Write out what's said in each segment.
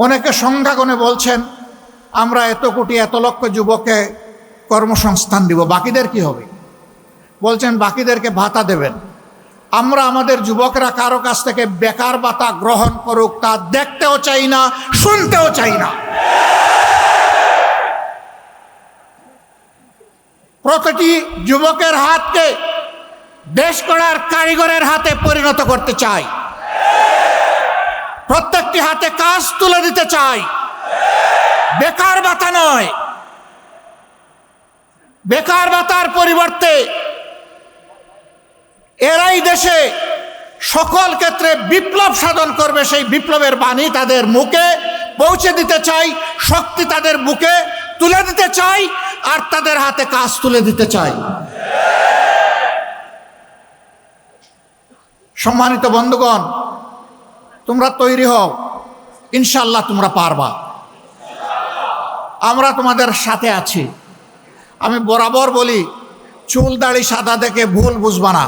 অনেকে সংখ্যা গুণে বলছেন আমরা এত কোটি এত লক্ষ যুবককে কর্মসংস্থান দিব, বাকিদের কি হবে? বলছেন বাকিদেরকে ভাতা দেবেন। আমরা আমাদের যুবকরা কারো কাছ থেকে বেকার ভাতা গ্রহণ করুক তা দেখতেও চাই না, শুনতেও চাই না। প্রতিটি যুবকের হাতকে দেশ গড়ার কারিগরের হাতে পরিণত করতে চাই। প্রত্যেকটি হাতে কাজ তুলে দিতে চাই, বেকার ভাতা নয়। বেকার ভাতার পরিবর্তে এরাই দেশে সকল ক্ষেত্রে বিপ্লব সাধন করবে, সেই বিপ্লবের বাণী তাদের মুখে পৌঁছে দিতে চাই, শক্তি তাদের বুকে তুলে দিতে চাই, আর তাদের হাতে কাজ তুলে দিতে চাই। সম্মানিত বন্ধুগণ, তোমরা তৈরি হও, ইনশাআল্লাহ তোমরা পারবা। আমরা তোমাদের সাথে আছি। আমি বরাবর বলি, চুল দাড়ি সাদা দেখে ভুল বুঝবা না,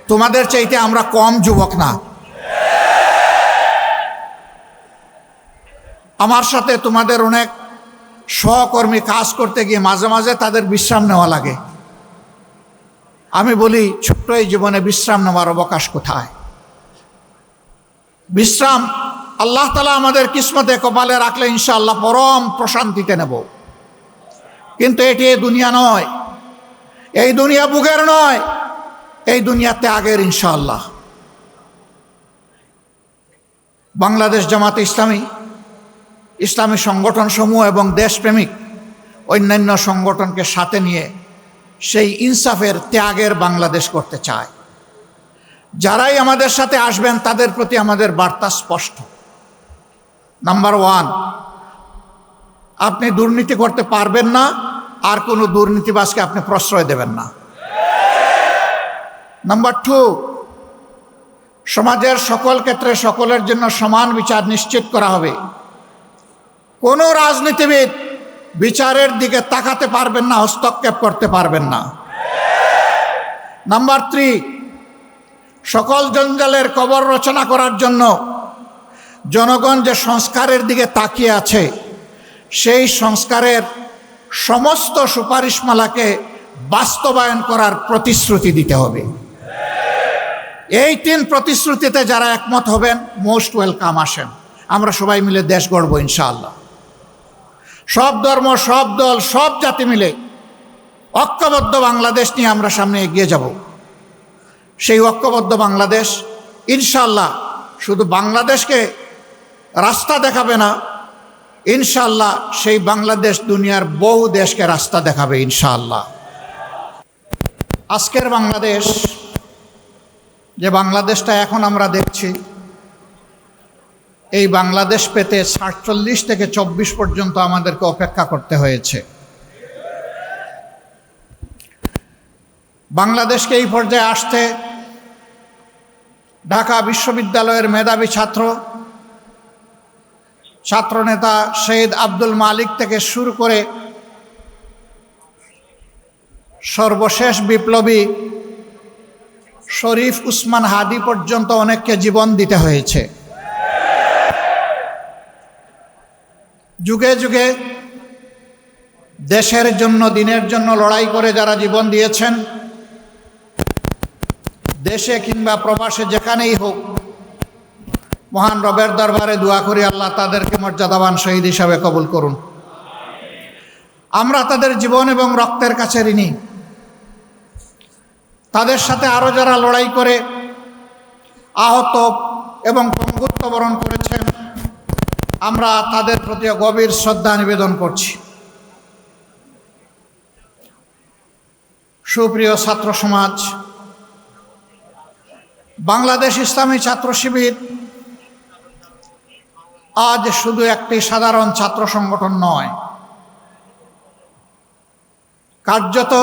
তোমাদের চাইতে আমরা কম যুবক না। আমার সাথে তোমাদের অনেক সহকর্মী কাজ করতে গিয়ে মাঝে মাঝে তাদের বিশ্রাম নেওয়া লাগে। আমি বলি, ছোট্ট এই জীবনে বিশ্রাম নেওয়ার অবকাশ কোথায়? বিশ্রাম আল্লাহ তাআলা আমাদের কিসমতে কপালে রাখলে ইনশাআল্লাহ পরম প্রশান্তিতে নেব। কিন্তু এটি এই দুনিয়া নয়, এই দুনিয়া বুকের নয়, এই দুনিয়া ত্যাগের ইনশাআল্লাহ। বাংলাদেশ জামাতে ইসলামী, ইসলামী সংগঠন সমূহ এবং দেশপ্রেমিক অন্যান্য সংগঠনকে সাথে নিয়ে সেই ইনসাফের ত্যাগের বাংলাদেশ করতে চায়। যারাই আমাদের সাথে আসবেন তাদের প্রতি আমাদের বার্তা স্পষ্ট। নাম্বার 1, আপনি দুর্নীতি করতে পারবেন না, আর কোনো দুর্নীতিবাজকে আপনি প্রশ্রয় দেবেন না। নাম্বার 2, সমাজের সকল ক্ষেত্রে সকলের জন্য সমান বিচার নিশ্চিত করা হবে। কোনো রাজনীতিবিদ বিচারের দিকে তাকাতে পারবেন না, হস্তক্ষেপ করতে পারবেন না। নাম্বার 3, সকল জঞ্জালের কবর রচনা করার জন্য জনগণ যে সংস্কারের দিকে তাকিয়ে আছে, সেই সংস্কারের সমস্ত সুপারিশমালাকে বাস্তবায়ন করার প্রতিশ্রুতি দিতে হবে। এই 3 প্রতিশ্রুতিতে যারা একমত হবেন, মোস্ট ওয়েলকাম, আসেন, আমরা সবাই মিলে দেশ গড়ব ইনশাআল্লাহ। সব ধর্ম, সব দল, সব জাতি মিলে ঐক্যবদ্ধ বাংলাদেশ নিয়ে আমরা সামনে এগিয়ে যাব। সেই ঐক্যবদ্ধ বাংলাদেশ ইনশাআল্লাহ শুধু বাংলাদেশকে রাস্তা দেখাবে না, ইনশাআল্লাহ সেই বাংলাদেশ দুনিয়ার বহু দেশকে রাস্তা দেখাবে ইনশাআল্লাহ। আজকের বাংলাদেশ, যে বাংলাদেশটা এখন আমরা দেখছি, এই বাংলাদেশ পেতে 47 থেকে 24 পর্যন্ত আমাদেরকে অপেক্ষা করতে হয়েছে। বাংলাদেশকে এই পর্যায়ে আসতে ঢাকা বিশ্ববিদ্যালয়ের মেধাবী ছাত্রনেতা শহীদ আব্দুল মালিক থেকে শুরু করে সর্বশেষ বিপ্লবী শরীফ উসমান হাদি পর্যন্ত অনেককে জীবন দিতে হয়েছে। যুগে যুগে দেশের জন্য, দিনের জন্য লড়াই করে যারা জীবন দিয়েছেন, দেশে কিংবা প্রবাসে যেখানেই হোক, মহান রবের দরবারে দোয়া করি আল্লাহ তাদেরকে মর্যাদাবান শহীদ হিসাবে কবুল করুন। আমরা তাদের জীবন এবং রক্তের কাছে ঋণী। তাদের সাথে আরও যারা লড়াই করে আহত এবং পঙ্গুত্ব বরণ করেছেন, আমরা তাদের প্রতি গভীর শ্রদ্ধা নিবেদন করছি। সুপ্রিয় ছাত্র সমাজ, বাংলাদেশ ইসলামী ছাত্র শিবির আজ শুধু একটি সাধারণ ছাত্র সংগঠন নয়, কার্যত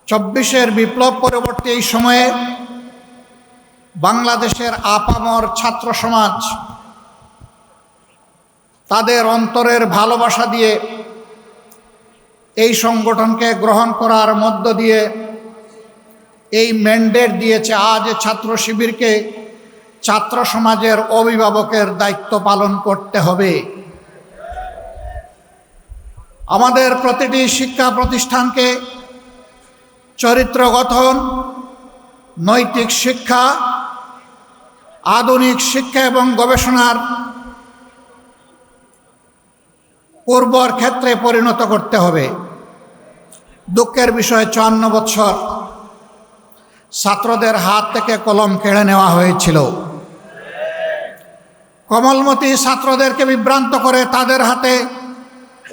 24-এর বিপ্লব পরবর্তী এই সময়ে বাংলাদেশের আপামর ছাত্র সমাজ তাদের অন্তরের ভালোবাসা দিয়ে এই সংগঠনকে গ্রহণ করার মধ্য দিয়ে এই ম্যান্ডেট দিয়েছে আজ ছাত্র শিবিরকে ছাত্র সমাজের অভিভাবকের দায়িত্ব পালন করতে হবে। আমাদের প্রতিটি শিক্ষা প্রতিষ্ঠানকে চরিত্র গঠন, নৈতিক শিক্ষা, আধুনিক শিক্ষা এবং গবেষণার উর্বর ক্ষেত্রে পরিণত করতে হবে। দুঃখের বিষয় 54 বছর ছাত্রদের হাত থেকে কলম কেড়ে নেওয়া হয়েছিল। কোমলমতি ছাত্রদেরকে বিভ্রান্ত করে তাদের হাতে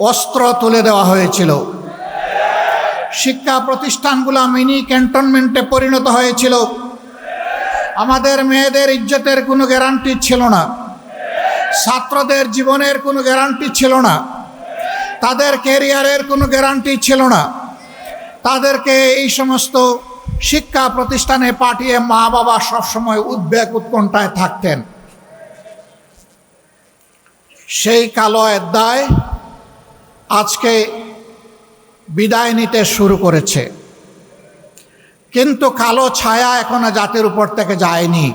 অস্ত্র তুলে দেওয়া হয়েছিল। শিক্ষা প্রতিষ্ঠানগুলো মিনি ক্যান্টনমেন্টে পরিণত হয়েছিল। আমাদের মেয়েদের ইজ্জতের কোনো গ্যারান্টি ছিল না, ছাত্রদের জীবনের কোনো গ্যারান্টি ছিল না, তাদের ক্যারিয়ারের কোনো গ্যারান্টি ছিল না। তাদেরকে এই সমস্ত শিক্ষা প্রতিষ্ঠানে পাঠিয়ে মা বাবা সবসময় উদ্বেগ উৎকণ্ঠায় থাকতেন। সেই কালো অধ্যায় আজকে বিদায় নিতে শুরু করেছে, কিন্তু কালো ছায়া এখনো জাতির উপর থেকে যায়নি।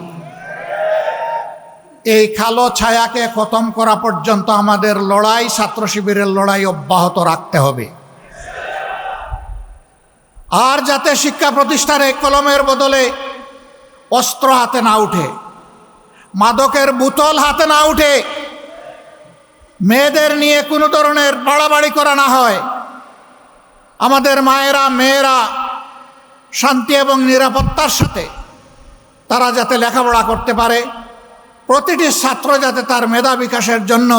এই কালো ছায়াকে খতম করা পর্যন্ত আমাদের লড়াই, ছাত্র শিবিরের লড়াই অব্যাহত রাখতে হবে। আর যাতে শিক্ষা প্রতিষ্ঠানে কলমের বদলে অস্ত্র হাতে না উঠে, মাদকের বোতল হাতে না উঠে, মেয়েদের নিয়ে কোনো ধরনের বাড়াবাড়ি করা না হয়। আমাদের মায়েরা, মেয়েরা শান্তি এবং নিরাপত্তার সাথে তারা যাতে লেখাপড়া করতে পারে, প্রতিটি ছাত্র যাতে তার মেধা বিকাশের জন্য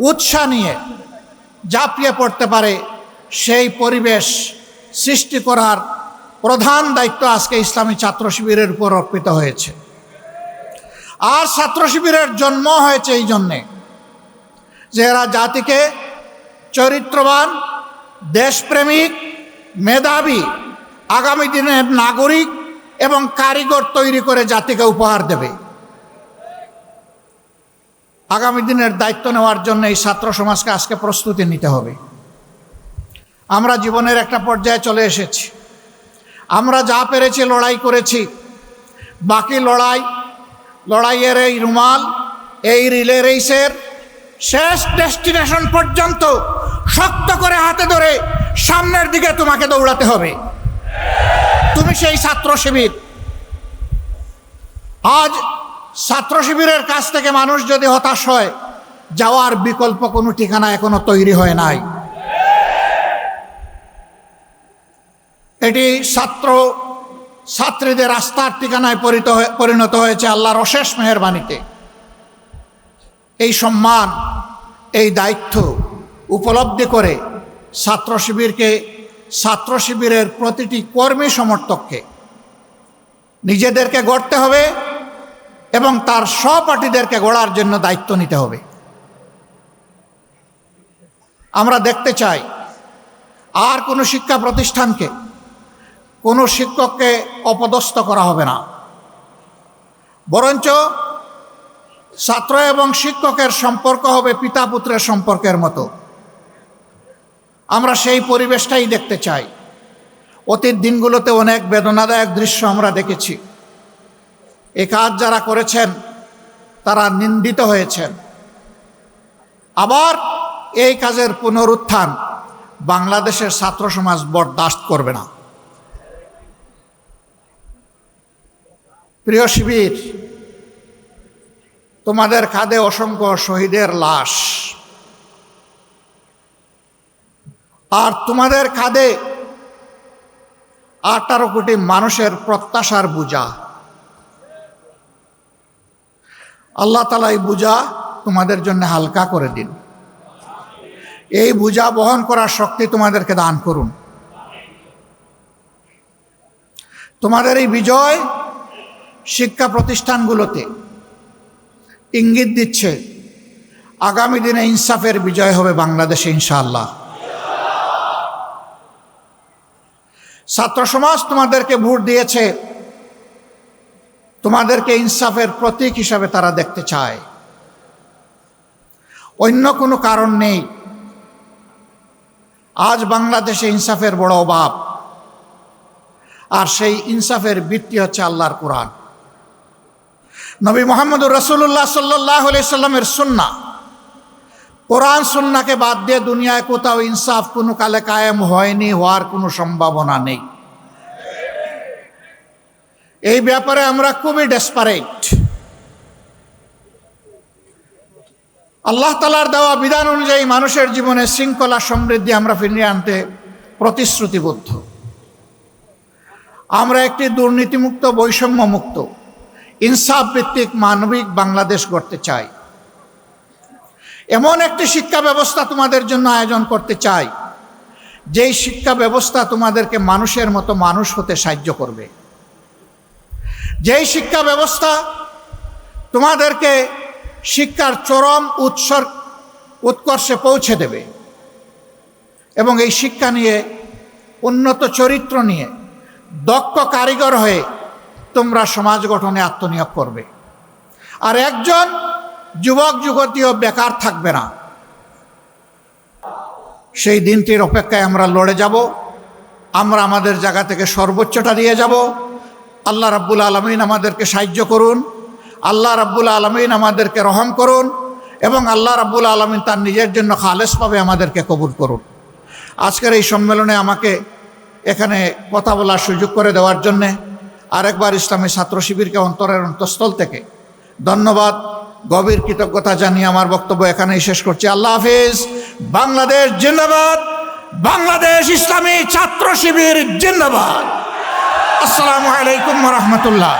উৎসাহ নিয়ে ঝাঁপিয়ে পড়তে পারে, সেই পরিবেশ সৃষ্টি করার প্রধান দায়িত্ব আজকে ইসলামী ছাত্র শিবিরের উপর অর্পিত হয়েছে। আর ছাত্র শিবিরের জন্ম হয়েছে এই জন্যে যে এরা জাতিকে চরিত্রবান, দেশপ্রেমিক, মেধাবী, আগামী দিনের নাগরিক এবং কারিগর তৈরি করে জাতিকে উপহার দেবে। আগামী দিনের দায়িত্ব নেওয়ার জন্য এই ছাত্র সমাজকে আজকে প্রস্তুতি নিতে হবে। আমরা জীবনের একটা পর্যায়ে চলে এসেছি। আমরা যা পেরেছি লড়াই করেছি, বাকি লড়াইয়ের এই রুমাল, এই রিলে রেসের শেষ ডেস্টিনেশন পর্যন্ত শক্ত করে হাতে ধরে সামনের দিকে তোমাকে দৌড়াতে হবে। তুমি সেই ছাত্র শিবির। আজ ছাত্র শিবিরের কাছ থেকে মানুষ যদি হতাশ হয়, যাওয়ার বিকল্প কোনো ঠিকানা এখনো তৈরি হয় নাই। এটি ছাত্রীদের আস্থার ঠিকানায় পরিণত হয়েছে আল্লাহর অশেষ মেহেরবানিতে। এই সম্মান, এই দায়িত্ব উপলব্ধি করে ছাত্র শিবিরের প্রতিটি কর্মী সমর্থককে নিজেদেরকে গড়তে হবে এবং তার সহপাঠীদেরকে গড়ার জন্য দায়িত্ব নিতে হবে। আমরা দেখতে চাই আর কোনো শিক্ষা প্রতিষ্ঠানকে, কোনো শিক্ষককে অপদস্থ করা হবে না, বরঞ্চ ছাত্র এবং শিক্ষকের সম্পর্ক হবে পিতা পুত্রের সম্পর্কের মতো। আমরা সেই পরিবেশটাই দেখতে চাই। অতীত দিনগুলোতে অনেক বেদনাদায়ক দৃশ্য আমরা দেখেছি। এ কাজ যারা করেছেন তারা নিন্দিত হয়েছেন। আবার এই কাজের পুনরুত্থান বাংলাদেশের ছাত্র সমাজ বরদাস্ত করবে না। প্রিয় শিবির, তোমাদের কাঁধে অসংখ্য শহীদের লাশ, আর তোমাদের কাঁধে 18 কোটি মানুষের প্রত্যাশার বোঝা। আল্লাহ তাআলা এই বোঝা তোমাদের জন্য হালকা করে দিন। এই বোঝা বহন করার শক্তি তোমাদেরকে দান করুন। তোমাদের এই বিজয় শিক্ষা প্রতিষ্ঠানগুলোতে ইঙ্গিত দিচ্ছে আগামী দিনে ইনসাফের বিজয় হবে বাংলাদেশে ইনশাআল্লাহ। ছাত্র সমাজ তোমাদেরকে ভোট দিয়েছে, তোমাদেরকে ইনসাফের প্রতীক হিসাবে তারা দেখতে চায়। অন্য কোনো কারণ নেই। আজ বাংলাদেশে ইনসাফের বড় অভাব, আর সেই ইনসাফের ভিত্তি হচ্ছে আল্লাহর কোরআন। নবী মুহাম্মদুর রাসূলুল্লাহ সাল্লাল্লাহু আলাইহি সাল্লামের সুন্নাহ, কোরআন সুন্নাহকে বাদ দিয়ে দুনিয়ায় কোথাও ইনসাফ কোনো কালে কায়েম হয়নি, হওয়ার কোনো সম্ভাবনা নেই। এই ব্যাপারে আমরা খুবই ডেসপারেট। আল্লাহ তাআলার দেওয়া বিধান অনুযায়ী মানুষের জীবনে শৃঙ্খলা সমৃদ্ধি আমরা ফিরিয়ে আনতে প্রতিশ্রুতিবদ্ধ। আমরা একটি দুর্নীতিমুক্ত, বৈষম্যমুক্ত, ইনসাফ ভিত্তিক মানবিক বাংলাদেশ গড়তে চাই। এমন একটি শিক্ষা ব্যবস্থা তোমাদের জন্য আয়োজন করতে চাই, যেই শিক্ষা ব্যবস্থা তোমাদেরকে মানুষের মতো মানুষ হতে সাহায্য করবে, যেই শিক্ষা ব্যবস্থা তোমাদেরকে শিক্ষার চরম উৎকর্ষে পৌঁছে দেবে এবং এই শিক্ষা নিয়ে, উন্নত চরিত্র নিয়ে, দক্ষ কারিগর হয়ে তোমরা সমাজ গঠনে আত্মনিয়োগ করবে। আর একজন যুবক যুবতীও বেকার থাকবে না। সেই দিনটির অপেক্ষায় আমরা লড়ে যাব। আমরা আমাদের জায়গা থেকে সর্বোচ্চটা দিয়ে যাব। আল্লাহ রাব্বুল আলামিন আমাদেরকে সাহায্য করুন, আল্লাহ রাব্বুল আলামিন আমাদেরকে রহম করুন এবং আল্লাহ রাব্বুল আলামিন তার নিজের জন্য খালেসভাবে আমাদেরকে কবুল করুন। আজকের এই সম্মেলনে আমাকে এখানে কথা বলার সুযোগ করে দেওয়ার জন্যে আরেকবার ইসলামী ছাত্র শিবিরকে অন্তরের অন্তঃস্থল থেকে ধন্যবাদ, গভীর কৃতজ্ঞতা জানিয়ে আমার বক্তব্য এখানেই শেষ করছি। আল্লাহ হাফিজ। বাংলাদেশ জিন্দাবাদ। বাংলাদেশ ইসলামী ছাত্র শিবির জিন্দাবাদ। আসসালামু আলাইকুম ওয়া রাহমাতুল্লাহ।